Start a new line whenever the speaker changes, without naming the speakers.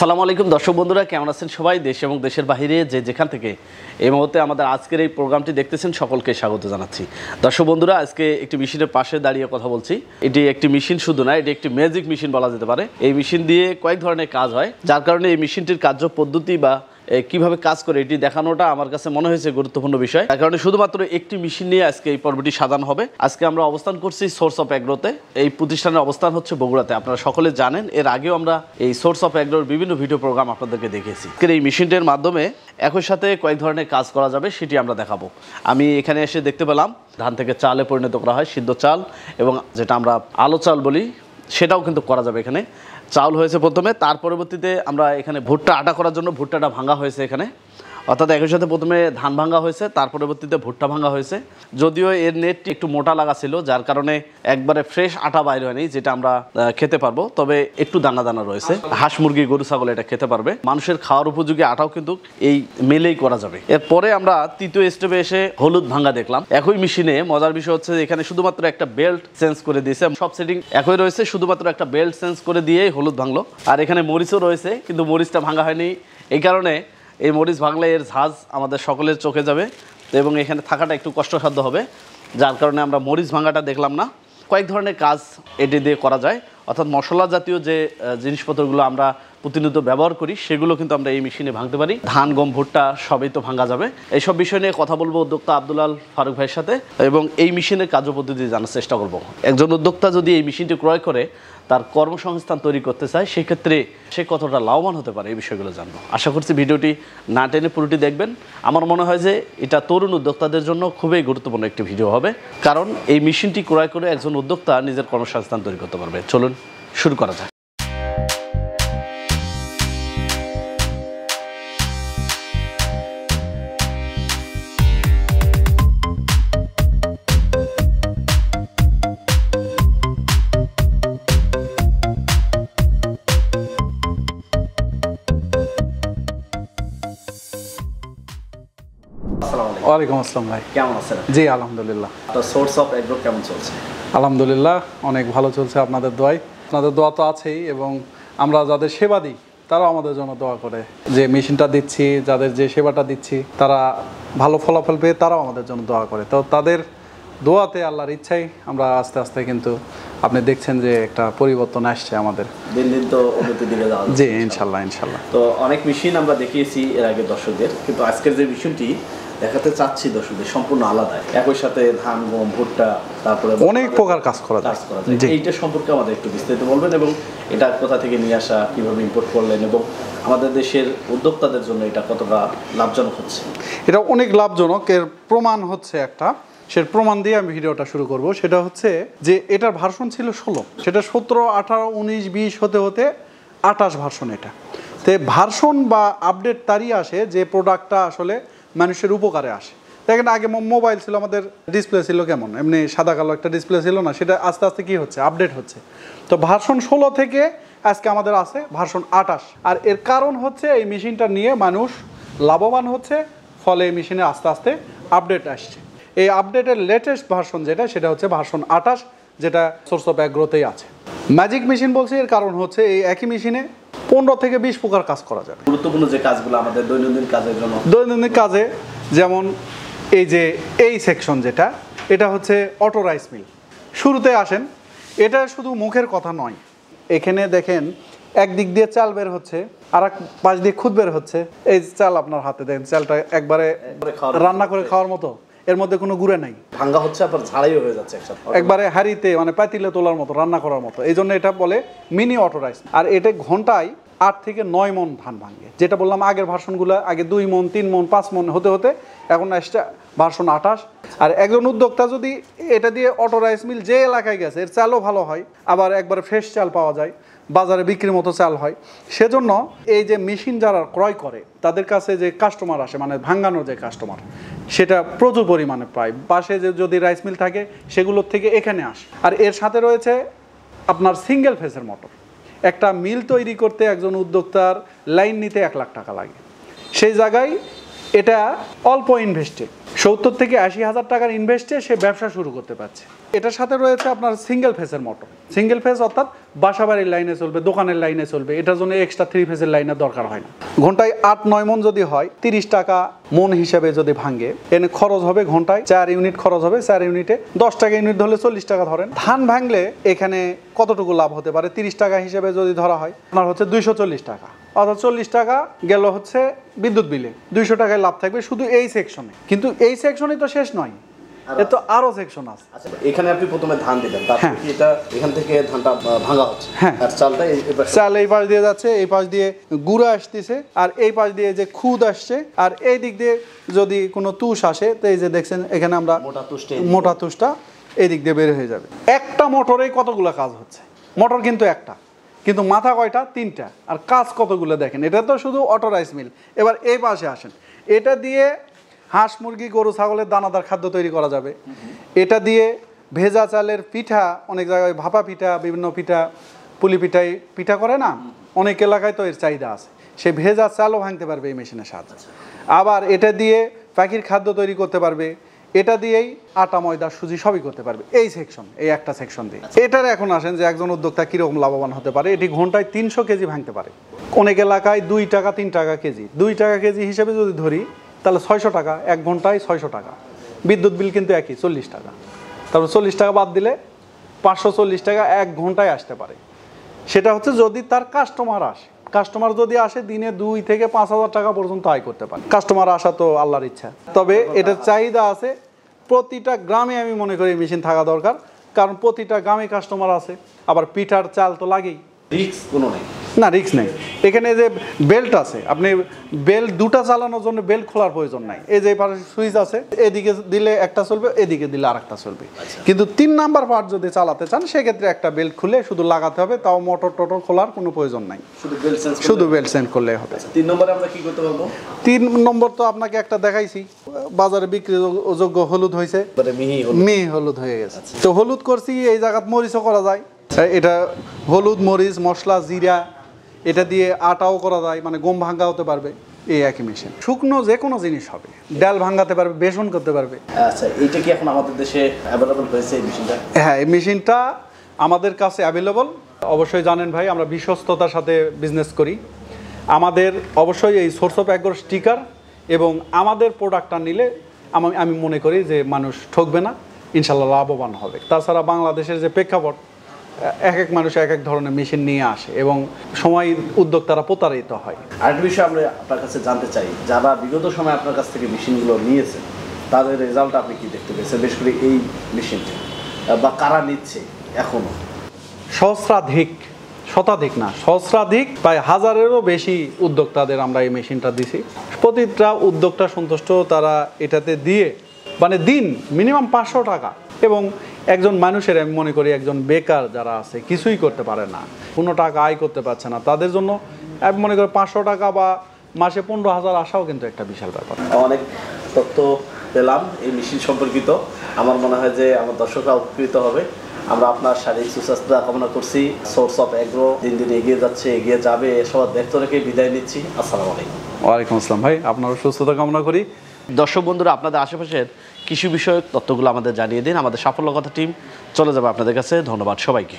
আসসালামু আলাইকুম দর্শক বন্ধুরা, কেমন আছেন সবাই? দেশ এবং দেশের বাইরে যে যেখান থেকে এই মুহূর্তে আমাদের আজকের এই প্রোগ্রামটি দেখতেছেন সকলকে স্বাগত জানাচ্ছি। দর্শক বন্ধুরা, আজকে একটি মেশিনের পাশে দাঁড়িয়ে কথা বলছি। এটি একটি মেশিন শুধু না, এটি একটি ম্যাজিক মেশিন বলা যেতে পারে। এই মেশিন দিয়ে কয়েক ধরনের কাজ হয়, যার কারণে এই মেশিনটির কার্য পদ্ধতি বা কিভাবে কাজ করে এটি দেখানোটা আমার কাছে মনে হয়েছে গুরুত্বপূর্ণ বিষয়। তার কারণে শুধুমাত্র একটি মেশিন নিয়ে আজকে এই পর্বটি সাজানো হবে। আজকে আমরা অবস্থান করছি সোর্স অফ অ্যাগ্রোতে। এই প্রতিষ্ঠানের অবস্থান হচ্ছে বগুড়াতে। আপনারা সকলে জানেন, এর আগেও আমরা এই সোর্স অফ অ্যাগ্রোর বিভিন্ন ভিডিও প্রোগ্রাম আপনাদেরকে দেখেছি। এই মেশিনটির মাধ্যমে একই সাথে কয়েক ধরনের কাজ করা যাবে, সেটি আমরা দেখাবো। আমি এখানে এসে দেখতে পেলাম ধান থেকে চালে পরিণত করা হয়, সিদ্ধ চাল, এবং যেটা আমরা আলো চাল বলি সেটাও কিন্তু করা যাবে। এখানে চাউল হয়েছে প্রথমে, তার পরবর্তীতে আমরা এখানে ভুট্টা আটা করার জন্য ভুট্টাটা ভাঙা হয়েছে এখানে, অর্থাৎ একই সাথে প্রথমে ধান ভাঙা হয়েছে, তার পরবর্তীতে ভুট্টা ভাঙা হয়েছে। যদিও এর নেটটি একটু মোটা লাগা ছিল, যার কারণে একবারে ফ্রেশ আটা বাইরে হয়নি, যেটা আমরা খেতে পারবো। তবে একটু দানা দানা রয়েছে। হাঁস মুরগি গরু ছাগল এটা খেতে পারবে। মানুষের খাওয়ার উপযোগী আটাও কিন্তু এই মেলেই করা যাবে। এরপরে আমরা তৃতীয় স্টেপে এসে হলুদ ভাঙা দেখলাম একই মেশিনে। মজার বিষয় হচ্ছে এখানে শুধুমাত্র একটা বেল্ট চেঞ্জ করে দিয়েছে, সব সেটিং একই রয়েছে, শুধুমাত্র একটা বেল্ট চেঞ্জ করে দিয়েই হলুদ ভাঙলো। আর এখানে মরিচও রয়েছে, কিন্তু মরিচটা ভাঙা হয়নি। এই কারণে এই মরিচ ভাঙলে এর ঝাঁজ আমাদের সকলের চোখে যাবে এবং এখানে থাকাটা একটু কষ্টসাধ্য হবে, যার কারণে আমরা মরিচ ভাঙাটা দেখলাম না। কয়েক ধরনের কাজ এটি দিয়ে করা যায়, অর্থাৎ মশলা জাতীয় যে জিনিসপত্রগুলো আমরা প্রতিনিয়ত ব্যবহার করি সেগুলো কিন্তু আমরা এই মেশিনে ভাঙতে পারি। ধান, গম, ভুট্টা সবই তো ভাঙা যাবে। এইসব বিষয় নিয়ে কথা বলবো উদ্যোক্তা আব্দুল আল ফারুক ভাইয়ের সাথে, এবং এই মেশিনের কার্যপদ্ধতি জানার চেষ্টা করব। একজন উদ্যোক্তা যদি এই মেশিনটি ক্রয় করে তার কর্মসংস্থান তৈরি করতে চায়, সেক্ষেত্রে সে কতটা লাভবান হতে পারে এই বিষয়গুলো জানবো। আশা করছি ভিডিওটি না টেনে পুরোটি দেখবেন। আমার মনে হয় যে এটা তরুণ উদ্যোক্তাদের জন্য খুবই গুরুত্বপূর্ণ একটি ভিডিও হবে, কারণ এই মেশিনটি ক্রয় করে একজন উদ্যোক্তা নিজের কর্মসংস্থান তৈরি করতে পারবে। চলুন শুরু করা যাক।
ওয়ালাইকুম আসসালাম ভাই,
কেমন আছেন?
জি আলহামদুলিল্লাহ।
আপনার সোর্স অফ অ্যাগ্রো কেমন চলছে?
আলহামদুলিল্লাহ অনেক ভালো চলছে আপনাদের দোয়ায়। আপনাদের দোয়া তো আছেই, এবং আমরা যাদের সেবা দিই তারাও আমাদের জন্য দোয়া করে। যে মেশিনটা দিচ্ছি, যাদের যে সেবাটা দিচ্ছি, তারা ভালো ফলাফল পেয়ে তারাও আমাদের জন্য দোয়া করে। তো তাদের দোয়াতে, আল্লাহর ইচ্ছাই আমরা আস্তে আস্তে কিন্তু আপনি দেখছেন যে একটা পরিবর্তন আসছে আমাদের।
দিন দিন তো উন্নতির দিকে যাওয়া
জি ইনশাল্লাহ ইনশাল্লাহ।
তো অনেক মেশিন আমরা দেখিয়েছি এর আগে দর্শকদের, কিন্তু আজকের যে মেশিনটি দেখাতে চাচ্ছি দর্শকদের সম্পূর্ণ আলাদা। একই সাথে ধান, গম, ভুট্টা, তারপরে
অনেক প্রকার কাজ করা যায়।
এইটা সম্পর্কে আমাদের একটু বিস্তারিত বলবেন, এবং এটা কোথা থেকে নিয়ে আসা, কিভাবে ইম্পোর্ট করলেন, এবং আমাদের দেশের উদ্যোক্তাদের জন্য এটা কতটা লাভজনক হচ্ছে?
এটা অনেক লাভজনক। এর প্রমাণ হচ্ছে একটা, সে প্রমাণ দিয়ে আমি ভিডিওটা শুরু করব। সেটা হচ্ছে যে এটার ভার্সন ছিল 16, সেটা 17, 18, 19, 20 হতে হতে 28 ভার্সন। এটা তে ভার্সন বা আপডেট তারই আসে যে প্রোডাক্টটা আসলে মানুষের উপকারে আসে। দেখেন আগে মোবাইল ছিল, আমাদের ডিসপ্লে ছিল কেমন, এমনি সাদা কালো একটা ডিসপ্লে ছিল না, সেটা আস্তে আস্তে কি হচ্ছে, আপডেট হচ্ছে। তো ভার্সন 16 থেকে আজকে আমাদের আছে ভার্সন 28। আর এর কারণ হচ্ছে এই মেশিনটা নিয়ে মানুষ লাভবান হচ্ছে, ফলে এই মেশিনে আস্তে আস্তে আপডেট আসছে। এই আপডেটের লেটেস্ট ভার্সন যেটা, সেটা হচ্ছে ভার্সন 28, যেটা সোর্স অফ অ্যাগ্রোতেই আছে। ম্যাজিক মেশিন বলছি, এর কারণ হচ্ছে এই একই মেশিনে 15 থেকে 20 প্রকার কাজ করা যাবে।
গুরুত্বপূর্ণ যে কাজগুলো আমাদের দৈনন্দিন কাজের জন্য,
দৈনন্দিন কাজে, যেমন এই যে এই সেকশন যেটা, এটা হচ্ছে অটো রাইস মিল। শুরুতে আসেন, এটা শুধু মুখের কথা নয়। এখানে দেখেন একদিক দিয়ে চাল বের হচ্ছে, আর এক পাশ দিয়ে খুদ বের হচ্ছে। এই চাল আপনার হাতে দেখেন, চালটা একবারে রান্না করে খাওয়ার মতো, এর মধ্যে কোনো গুঁড়ে নাই,
ভাঙ্গা হচ্ছে, আবার ঝাড়াইও হয়ে যাচ্ছে একসাথে,
একবারে হাঁড়িতে মানে পাতিলে তোলার মতো, রান্না করার মতো। এই জন্য এটা বলে মিনি অটো রাইস। আর এটা ঘন্টায় 8 থেকে 9 মন ধান ভাঙে। যেটা বললাম আগের ভার্সনগুলো আগে 2 মন, 3 মন, 5 মন হতে হতে এখন আসছে ভার্সন 28। আর একজন উদ্যোক্তা যদি এটা দিয়ে অটো রাইস মিল যে এলাকায় গেছে, এর চালও ভালো হয়, আবার একবারে ফ্রেশ চাল পাওয়া যায়, বাজারে বিক্রির মতো চাল হয়। সেজন্য এই যে মেশিন যারা ক্রয় করে তাদের কাছে যে কাস্টমার আসে, মানে ভাঙানোর যে কাস্টমার, সেটা প্রচুর পরিমাণে পায়। পাশে যে যদি রাইস মিল থাকে সেগুলোর থেকে এখানে আসে। আর এর সাথে রয়েছে আপনার সিঙ্গেল ফেসের মোটর। একটা মিল তৈরি করতে একজন উদ্যোক্তার লাইন নিতে 1 লাখ টাকা লাগে, সেই জায়গায় এটা অল্প ইনভেস্টে 70 থেকে 80 হাজার টাকার ইনভেস্টে সে ব্যবসা শুরু করতে পারছে। এটার সাথে রয়েছে আপনার সিঙ্গেল ফেসের মোটর। সিঙ্গেল ফেস অর্থাৎ বাসাবাড়ির লাইনে চলবে, দোকানের লাইনে চলবে, এটার জন্য এক্সট্রা 3 ফেসের লাইনের দরকার হয় না। ঘন্টায় 8-9 মন যদি হয়, 30 টাকা মন হিসাবে যদি ভাঙে, এনে খরচ হবে ঘন্টায় 4 ইউনিট খরচ হবে। 4 ইউনিটে 10 টাকা ইউনিট ধরলে 40 টাকা ধরেন। ধান ভাঙলে এখানে কতটুকু লাভ হতে পারে? 30 টাকা হিসেবে যদি ধরা হয়, আপনার হচ্ছে 240 টাকা, অর্থাৎ 40 টাকা গেল হচ্ছে বিদ্যুৎ বিলে, 200 টাকায় লাভ থাকবে শুধু এই সেকশনে। কিন্তু এই সেকশনে তো শেষ নয়, এর তো আরো সেকশন আছে।
আচ্ছা, এখানে আপনি প্রথমে ধান দিলেন, তারপর কি এটা এখান থেকে ধানটা ভাঙা হচ্ছে, আর চালটা
চাল এই পাশ দিয়ে যাচ্ছে, এই পাশ দিয়ে গুঁড়া আসতেছে, আর এই পাশ দিয়ে যে খুদ আসছে, আর এই দিক দিয়ে যদি কোনো তুষ আসে, তো এই যে দেখছেন এখানে আমরা মোটা তুষটা এই দিক দিয়ে বের হয়ে যাবে। একটা মোটরে কতগুলো কাজ হচ্ছে? মোটর কিন্তু একটা, কিন্তু মাথা কয়টা? 3টা। আর কাজ কতগুলো দেখেন। এটা তো শুধু অটো রাইস মিল। এবার এই পাশে আসেন, এটা দিয়ে হাঁস মুরগি গরু ছাগলের দানাদার খাদ্য তৈরি করা যাবে। এটা দিয়ে ভেজা চালের পিঠা, অনেক জায়গায় ভাপা পিঠা, বিভিন্ন পিঠা, পুলি পিঠাই পিঠা করে না, অনেক এলাকায় তো এর চাহিদা আছে। সে ভেজা চালও ভাঙতে পারবে এই মেশিনের সাহায্যে। আবার এটা দিয়ে পাখির খাদ্য তৈরি করতে পারবে, এটা দিয়েই আটা ময়দা সুজি সবই করতে পারবে। এই সেকশন, এই একটা সেকশন দিয়ে। এটার এখন আসেন যে একজন উদ্যোক্তা কীরকম লাভবান হতে পারে। এটি ঘন্টায় 300 কেজি ভাঙতে পারে। অনেক এলাকায় 2 টাকা 3 টাকা কেজি। 2 টাকা কেজি হিসেবে যদি ধরি, তাহলে 600 টাকা, 1 ঘন্টায় 600 টাকা। বিদ্যুৎ বিল কিন্তু একই 40 টাকা। তারপর 40 টাকা বাদ দিলে 540 টাকা 1 ঘন্টায় আসতে পারে। সেটা হচ্ছে যদি তার কাস্টমার আসে। কাস্টমার যদি আসে, দিনে 2 থেকে 5,000 টাকা পর্যন্ত আয় করতে পারে। কাস্টমার আসা তো আল্লাহর ইচ্ছা, তবে এটার চাহিদা আছে। প্রতিটা গ্রামে আমি মনে করি মেশিন থাকা দরকার, কারণ প্রতিটা গ্রামে কাস্টমার আছে। আবার পিঠার চাল তো লাগেই।
রিস্ক কোনো নেই
না, রিস্ক নেই। এখানে যে বেল্ট আছে, আপনি বেল্ট 2টা চালানোর জন্য বেল্ট খোলার প্রয়োজন নাই। এই যে পাশে সুইচ আছে, এদিকে দিলে একটা চলবে, এদিকে দিলে আরেকটা চলবে। কিন্তু 3 নাম্বার পার্ট যদি চালাতে চান, সেক্ষেত্রে একটা বেল্ট খুলে শুধু লাগাতে হবে, তাও মোটর টোটর খোলার কোনো প্রয়োজন নাই, শুধু বেল্ট চেঞ্জ করলে হবে।
3 নম্বরে আমরা কি করতে পারবো?
3 নম্বর তো আপনাকে একটা দেখাইছি, বাজারে বিক্রি যোগ্য হলুদ হয়েছে, মিহি হলুদ হয়ে গেছে। তো হলুদ করছি, এই জায়গাত মরিচও করা যায়। এটা হলুদ, মরিচ, মশলা, জিরা, এটা দিয়ে আটাও করা যায়, মানে গম ভাঙ্গা হতে পারবে এই একই মেশিন। শুকনো যে কোনো জিনিস হবে, ডাল ভাঙ্গাতে পারবে, বেসন করতে পারবে।
আচ্ছা, এইটা কি এখন আমাদের দেশে অ্যাভেলেবল হয়েছে এই মেশিনটা?
হ্যাঁ, এই মেশিনটা আমাদের কাছে অ্যাভেলেবল। অবশ্যই জানেন ভাই, আমরা বিশ্বস্ততার সাথে বিজনেস করি। আমাদের অবশ্যই এই সোর্স অফ অ্যাগ্রো স্টিকার এবং আমাদের প্রোডাক্টটা নিলে আমি মনে করি যে মানুষ ঠকবে না, ইনশাল্লাহ লাভবান হবে। তাছাড়া বাংলাদেশের যে প্রেক্ষাপট, এক এক মানুষ এক এক ধরনের মেশিন নিয়ে আসে এবং সময় উদ্যোক্তারা প্রতারিত হয়।
আরেকটা বিষয় আমরা আপনার কাছে জানতে চাই, যারা বিগত সময় আপনার কাছ থেকে মেশিনগুলো নিয়েছে, তাদের রেজাল্ট আপনি কি দেখতে পেয়েছেন, বিশেষ করে এই মেশিনটা, বা কারা নিচ্ছে এখনো?
শতাধিক না, সহস্রাধিক, প্রায় 1000-এরও বেশি উদ্যোক্তাদের আমরা এই মেশিনটা দিছি। প্রতিটা উদ্যোক্তা সন্তুষ্ট, তারা এটাতে দিয়ে মানে দিন মিনিমাম 500 টাকা। এবং একজন মানুষের, আমি মনে করি একজন বেকার যারা আছে, কিছুই করতে পারে না, কোনো টাকা আয় করতে পারছে না, তাদের জন্য আমি মনে করি 500 টাকা বা মাসে 15,000 আসাও কিন্তু একটা বিশাল ব্যাপার।
অনেক তথ্য পেলাম এই মেশিন সম্পর্কিত। আমার মনে হয় যে আমার দর্শকরা উপকৃত হবে। আমরা আপনার শারীরিক সুস্বাস্থ্য কামনা করছি। সোর্স অফ অ্যাগ্রো দিন দিন এগিয়ে যাচ্ছে, এগিয়ে যাবে, এসব ব্যক্ত রেখে বিদায় নিচ্ছি। আসসালামু আলাইকুম।
ওয়ালাইকুম আসসালাম ভাই, আপনারও সুস্থতা কামনা করি।
দর্শক বন্ধুরা, আপনাদের আশেপাশের কৃষি বিষয়ক তথ্যগুলো আমাদের জানিয়ে দিন। আমাদের সাফল্য কথা টিম চলে যাবে আপনাদের কাছে। ধন্যবাদ সবাইকে।